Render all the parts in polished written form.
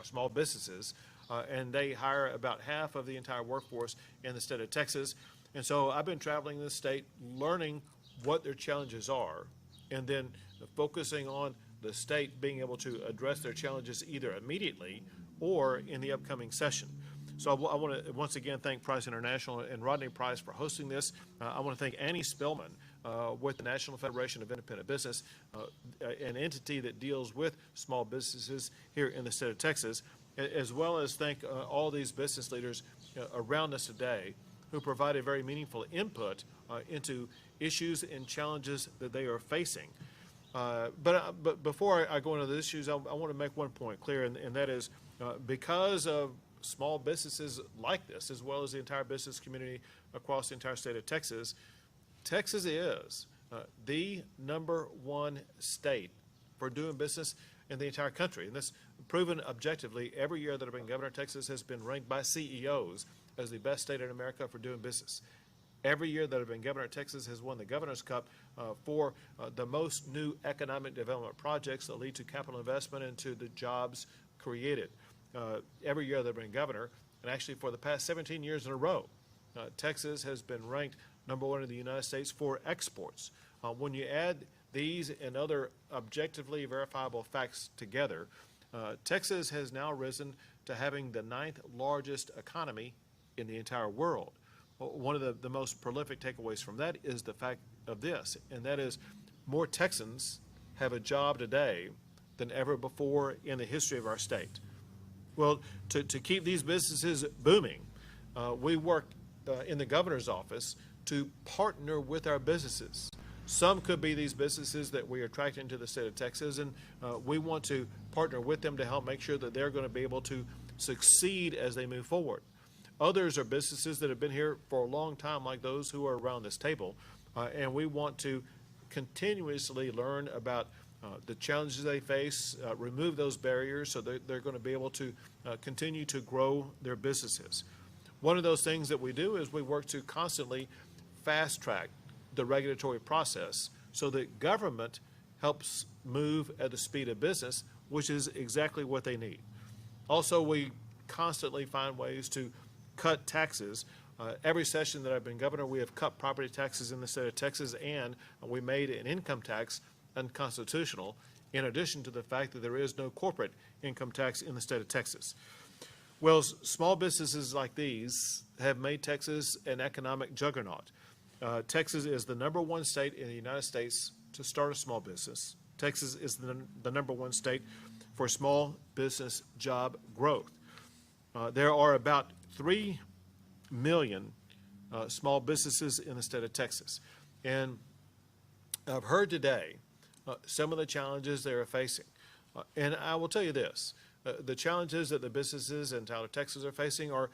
are small businesses, and they hire about half of the entire workforce in the state of Texas. And so I've been traveling the state, learning what their challenges are, and then focusing on the state being able to address their challenges either immediately or in the upcoming session. So I want to once again thank Price International and Rodney Price for hosting this. I want to thank Annie Spillman with the National Federation of Independent Business, an entity that deals with small businesses here in the state of Texas, as well as thank all these business leaders around us today who provided very meaningful input into issues and challenges that they are facing. But before I go into the issues, I want to make one point clear, and that is because of small businesses like this, as well as the entire business community across the entire state of Texas, Texas is the #1 state for doing business in the entire country. And this proven objectively every year that I've been governor. Texas has been ranked by CEOs as the best state in America for doing business. Every year that I've been governor, Texas has won the Governor's Cup for the most new economic development projects that lead to capital investment and to the jobs created. Every year that I've been governor, and actually for the past 17 years in a row, Texas has been ranked #1 in the United States for exports. When you add these and other objectively verifiable facts together, Texas has now risen to having the 9th largest economy in the entire world. One of the most prolific takeaways from that is the fact of this, and that is more Texans have a job today than ever before in the history of our state. Well, to keep these businesses booming, we work in the governor's office to partner with our businesses. Some could be these businesses that we are attracting to the state of Texas, and we want to partner with them to help make sure that they're going to be able to succeed as they move forward. Others are businesses that have been here for a long time, like those who are around this table, and we want to continuously learn about the challenges they face, remove those barriers so that they're going to be able to continue to grow their businesses. One of those things that we do is we work to constantly fast track the regulatory process so that government helps move at the speed of business, which is exactly what they need. Also, we constantly find ways to cut taxes. Every session that I've been governor, we have cut property taxes in the state of Texas, and we made an income tax unconstitutional, in addition to the fact that there is no corporate income tax in the state of Texas. Well, small businesses like these have made Texas an economic juggernaut. Texas is the #1 state in the United States to start a small business. Texas is the #1 state for small business job growth. There are about 3 million small businesses in the state of Texas. And I've heard today some of the challenges they are facing. And I will tell you this, the challenges that the businesses in Tyler, Texas are facing are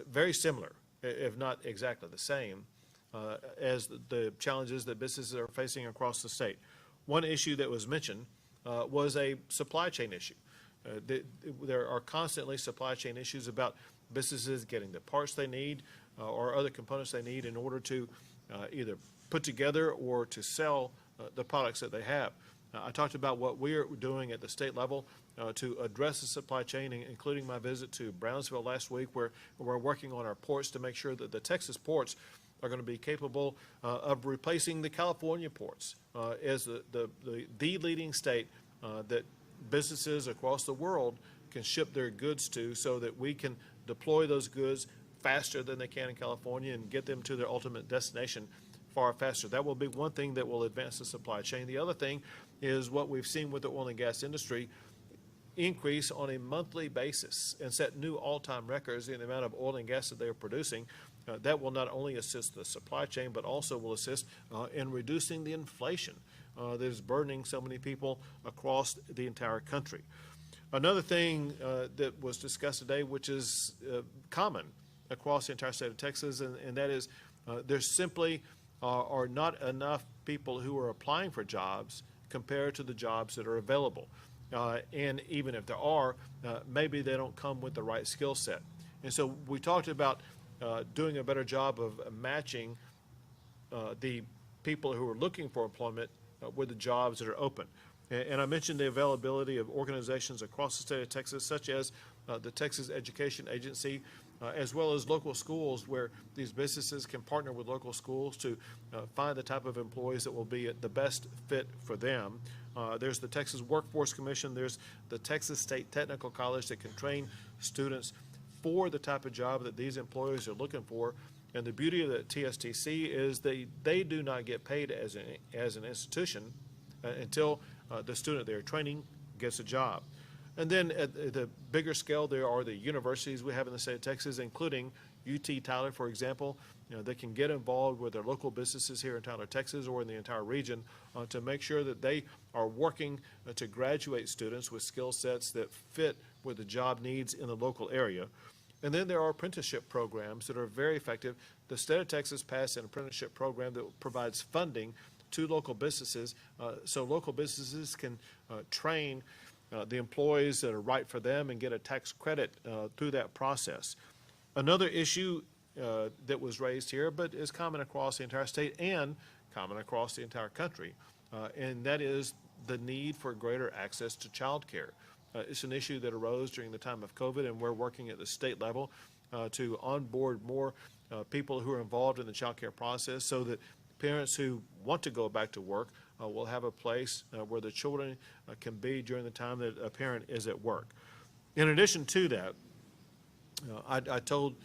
very similar, if not exactly the same, as the challenges that businesses are facing across the state. One issue that was mentioned was a supply chain issue. There are constantly supply chain issues about businesses getting the parts they need or other components they need in order to either put together or to sell the products that they have. I talked about what we're doing at the state level to address the supply chain, including my visit to Brownsville last week, where we're working on our ports to make sure that the Texas ports are going to be capable of replacing the California ports as the leading state that businesses across the world can ship their goods to, so that we can deploy those goods faster than they can in California and get them to their ultimate destination far faster. That will be one thing that will advance the supply chain. The other thing is what we've seen with the oil and gas industry increase on a monthly basis and set new all-time records in the amount of oil and gas that they are producing. That will not only assist the supply chain, but also will assist in reducing the inflation that is burdening so many people across the entire country. Another thing that was discussed today, which is common across the entire state of Texas, and that is there simply are not enough people who are applying for jobs compared to the jobs that are available. And even if there are, maybe they don't come with the right skill set. And so we talked about doing a better job of matching the people who are looking for employment with the jobs that are open. And I mentioned the availability of organizations across the state of Texas, such as the Texas Education Agency, as well as local schools, where these businesses can partner with local schools to find the type of employees that will be the best fit for them. There's the Texas Workforce Commission. There's the Texas State Technical College that can train students for the type of job that these employers are looking for. And the beauty of the TSTC is they do not get paid as an institution until the student they're training gets a job. And then at the bigger scale, there are the universities we have in the state of Texas, including UT Tyler, for example. They can get involved with their local businesses here in Tyler, Texas, or in the entire region to make sure that they are working to graduate students with skill sets that fit with the job needs in the local area. And then there are apprenticeship programs that are very effective. The state of Texas passed an apprenticeship program that provides funding to local businesses, so local businesses can train the employees that are right for them and get a tax credit through that process. Another issue that was raised here, but is common across the entire state and common across the entire country, and that is the need for greater access to child care. It's an issue that arose during the time of COVID, and we're working at the state level to onboard more people who are involved in the child care process so that parents who want to go back to work will have a place where the children can be during the time that a parent is at work. In addition to that, I told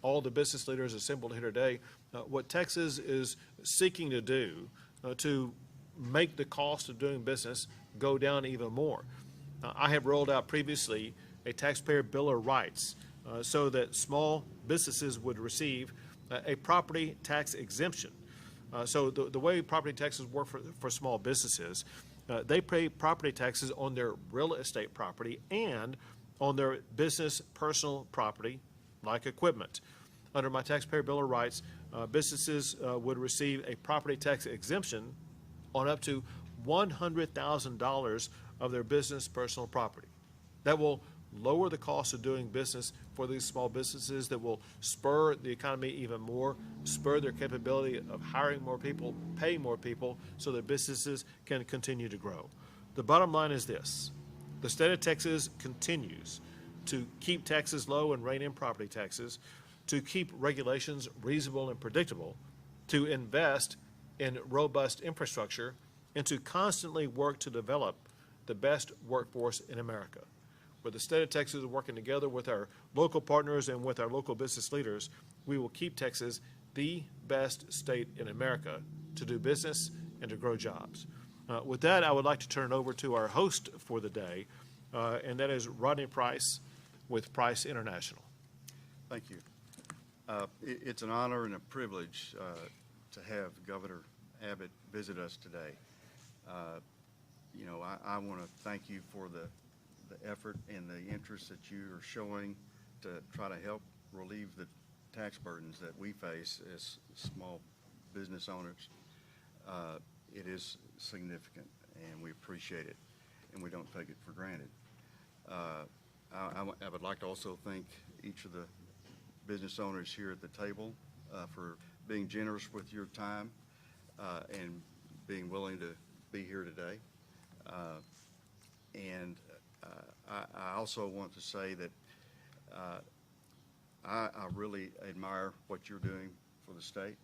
all the business leaders assembled here today what Texas is seeking to do to make the cost of doing business go down even more. I have rolled out previously a taxpayer bill of rights so that small businesses would receive a property tax exemption. So the way property taxes work for small businesses, they pay property taxes on their real estate property and on their business personal property, like equipment. Under my taxpayer bill of rights, businesses would receive a property tax exemption on up to $100,000 of their business personal property. That will lower the cost of doing business for these small businesses, that will spur the economy even more, spur their capability of hiring more people, paying more people, so that businesses can continue to grow. The bottom line is this: the state of Texas continues to keep taxes low and rein in property taxes, to keep regulations reasonable and predictable, to invest in robust infrastructure, and to constantly work to develop the best workforce in America. With the state of Texas working together with our local partners and with our local business leaders, we will keep Texas the best state in America to do business and to grow jobs. With that, I would like to turn it over to our host for the day, and that is Rodney Price with Price International. Thank you. It's an honor and a privilege to have Governor Abbott visit us today. I want to thank you for the effort and the interest that you are showing to try to help relieve the tax burdens that we face as small business owners. It is significant, and we appreciate it, and we don't take it for granted. I would like to also thank each of the business owners here at the table for being generous with your time and being willing to be here today. I also want to say that I really admire what you're doing for the state.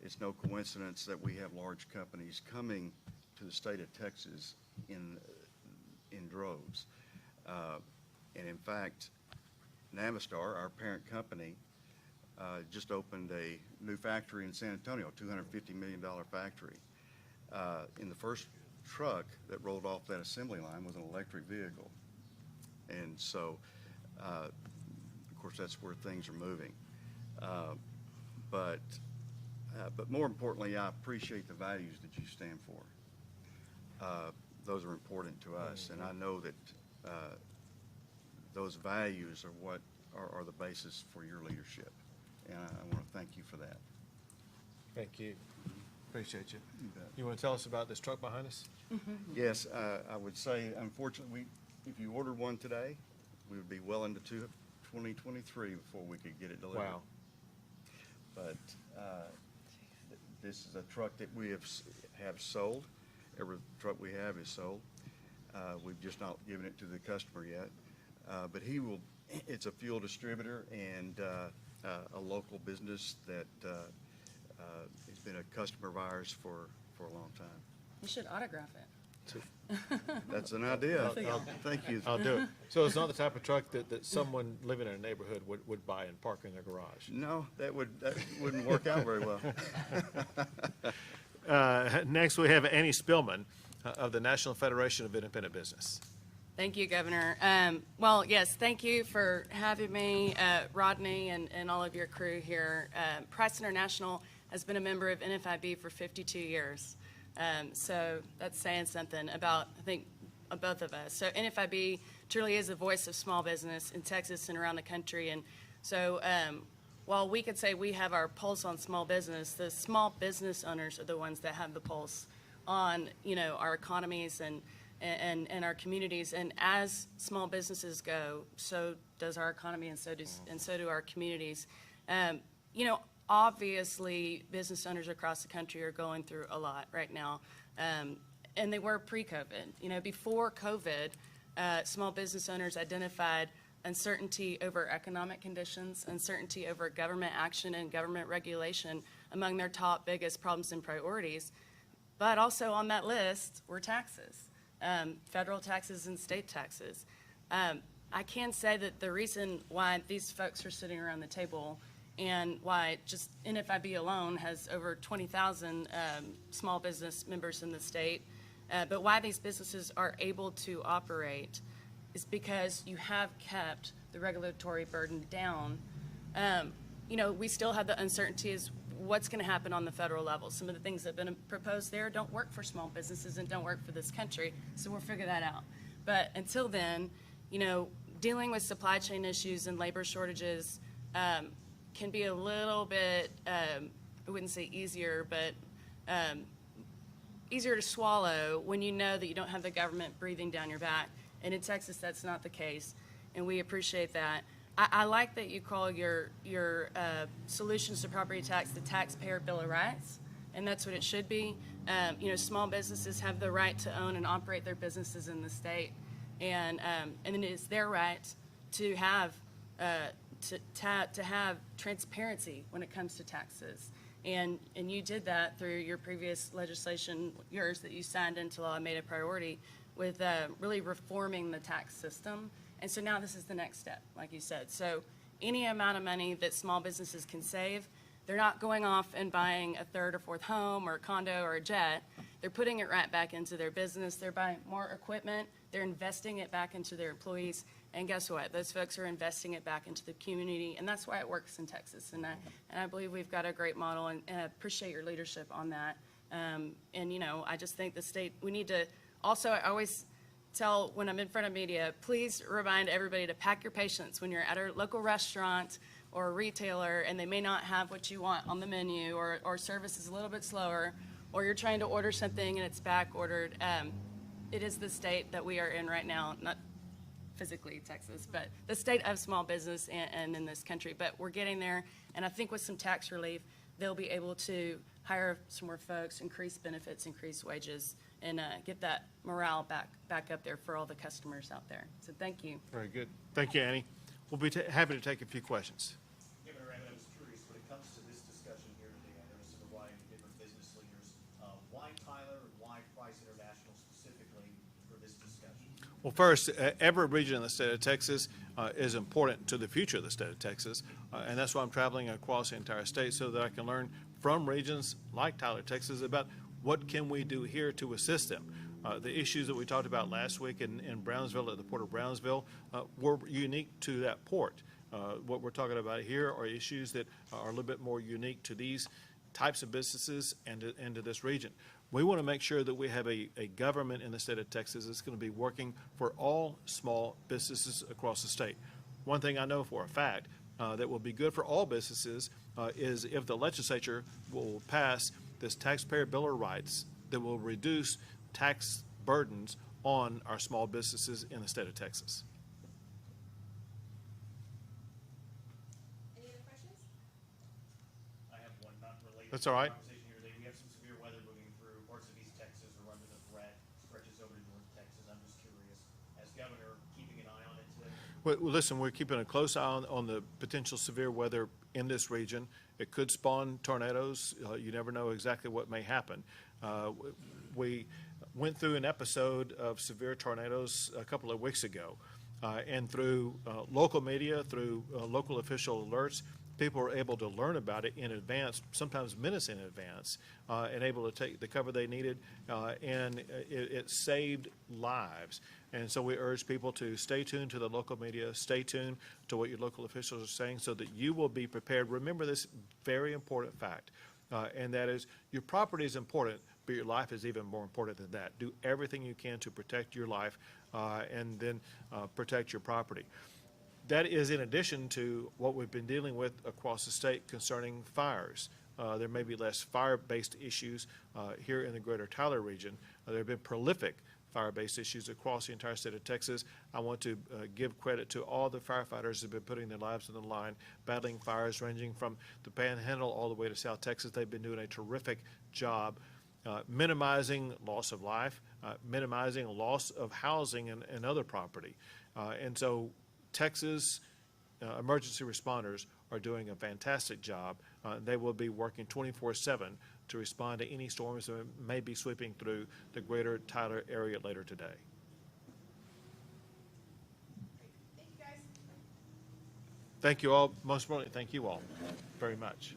It's no coincidence that we have large companies coming to the state of Texas in droves. And in fact, Navistar, our parent company, just opened a new factory in San Antonio, a $250 million factory. In the first truck that rolled off that assembly line was an electric vehicle. And so, of course, that's where things are moving. But more importantly, I appreciate the values that you stand for. Those are important to us, and I know that those values are what are the basis for your leadership. And I want to thank you for that. Thank you. Appreciate you. You bet. You want to tell us about this truck behind us? Yes, I would say, unfortunately, if you ordered one today, we would be well into 2023 before we could get it delivered. Wow. But this is a truck that we have sold, Every truck we have is sold. We've just not given it to the customer yet. But it's a fuel distributor and a local business that has been a customer of ours for a long time. You should autograph it. That's an idea. Thank you. I'll do it. So it's not the type of truck that someone living in a neighborhood would buy and park in their garage? No, that wouldn't work out very well. Next, we have Annie Spillman of the National Federation of Independent Business. Thank you, Governor. Well, yes, thank you for having me, Rodney, and all of your crew here. Price International has been a member of NFIB for 52 years. So that's saying something about, I think, both of us. So NFIB truly is the voice of small business in Texas and around the country. And so while we could say we have our pulse on small business, the small business owners are the ones that have the pulse on, our economies and our communities. And as small businesses go, so does our economy, and so do our communities. Obviously, business owners across the country are going through a lot right now, and they were pre-COVID. Before COVID, small business owners identified uncertainty over economic conditions, uncertainty over government action and government regulation among their top biggest problems and priorities. But also on that list were taxes, federal taxes and state taxes. I can say that the reason why these folks are sitting around the table and why just NFIB alone has over 20,000 small business members in the state, but why these businesses are able to operate is because you have kept the regulatory burden down. We still have the uncertainties what's going to happen on the federal level. Some of the things that have been proposed there don't work for small businesses and don't work for this country, so we'll figure that out. But until then, dealing with supply chain issues and labor shortages can be a little bit, I wouldn't say easier, but easier to swallow when you know that you don't have the government breathing down your back. And in Texas, that's not the case, and we appreciate that. I like that you call your solutions to property tax the taxpayer bill of rights, and that's what it should be. Small businesses have the right to own and operate their businesses in the state, and it is their right to have to have transparency when it comes to taxes. And you did that through your previous legislation, yours that you signed into law and made a priority with really reforming the tax system. And so now this is the next step, like you said. So any amount of money that small businesses can save, they're not going off and buying a third or fourth home or a condo or a jet. They're putting it right back into their business. They're buying more equipment. They're investing it back into their employees. And guess what? Those folks are investing it back into the community, and that's why it works in Texas. And I believe we've got a great model, and I appreciate your leadership on that. I just think the state, we need to, also, I always tell when I'm in front of media, please remind everybody to pack your patience when you're at a local restaurant or a retailer and they may not have what you want on the menu, or service is a little bit slower, or you're trying to order something and it's back ordered. It is the state that we are in right now, not physically Texas, but the state of small business and in this country. But we're getting there, and I think with some tax relief, they'll be able to hire some more folks, increase benefits, increase wages, and get that morale back up there for all the customers out there. So thank you. Very good. Thank you, Annie. We'll be happy to take a few questions. Governor Raymond, I was curious, when it comes to this discussion here today, I noticed a variety of different business leaders. Why Tyler and why Price International specifically for this discussion? Well, first, every region in the state of Texas is important to the future of the state of Texas, and that's why I'm traveling across the entire state so that I can learn from regions like Tyler, Texas, about what can we do here to assist them. The issues that we talked about last week in Brownsville, at the Port of Brownsville, were unique to that port. What we're talking about here are issues that are a little bit more unique to these types of businesses and to this region. We want to make sure that we have a government in the state of Texas that's going to be working for all small businesses across the state. One thing I know for a fact that will be good for all businesses is if the legislature will pass this taxpayer bill of rights that will reduce tax burdens on our small businesses in the state of Texas. Any other questions? I have one not related That's to all the right. conversation here today. We have some severe weather moving through parts of East Texas or under the governor keeping an eye on it today? Well, listen, we're keeping a close eye on the potential severe weather in this region. It could spawn tornadoes. You never know exactly what may happen. We went through an episode of severe tornadoes a couple of weeks ago, and through local media, through local official alerts, people were able to learn about it in advance, sometimes minutes in advance, and able to take the cover they needed, and it saved lives. And so we urge people to stay tuned to the local media, stay tuned to what your local officials are saying so that you will be prepared. Remember this very important fact, and that is your property is important, but your life is even more important than that. Do everything you can to protect your life and then protect your property. That is in addition to what we've been dealing with across the state concerning fires. There may be less fire-based issues here in the greater Tyler region. There have been prolific fire-based issues across the entire state of Texas. I want to give credit to all the firefighters who have been putting their lives on the line, battling fires ranging from the Panhandle all the way to South Texas. They've been doing a terrific job minimizing loss of life, minimizing loss of housing and other property. And so Texas emergency responders are doing a fantastic job. They will be working 24/7 to respond to any storms that may be sweeping through the greater Tyler area later today. Great. Thank you, guys. Thank you all. Most importantly, thank you all very much.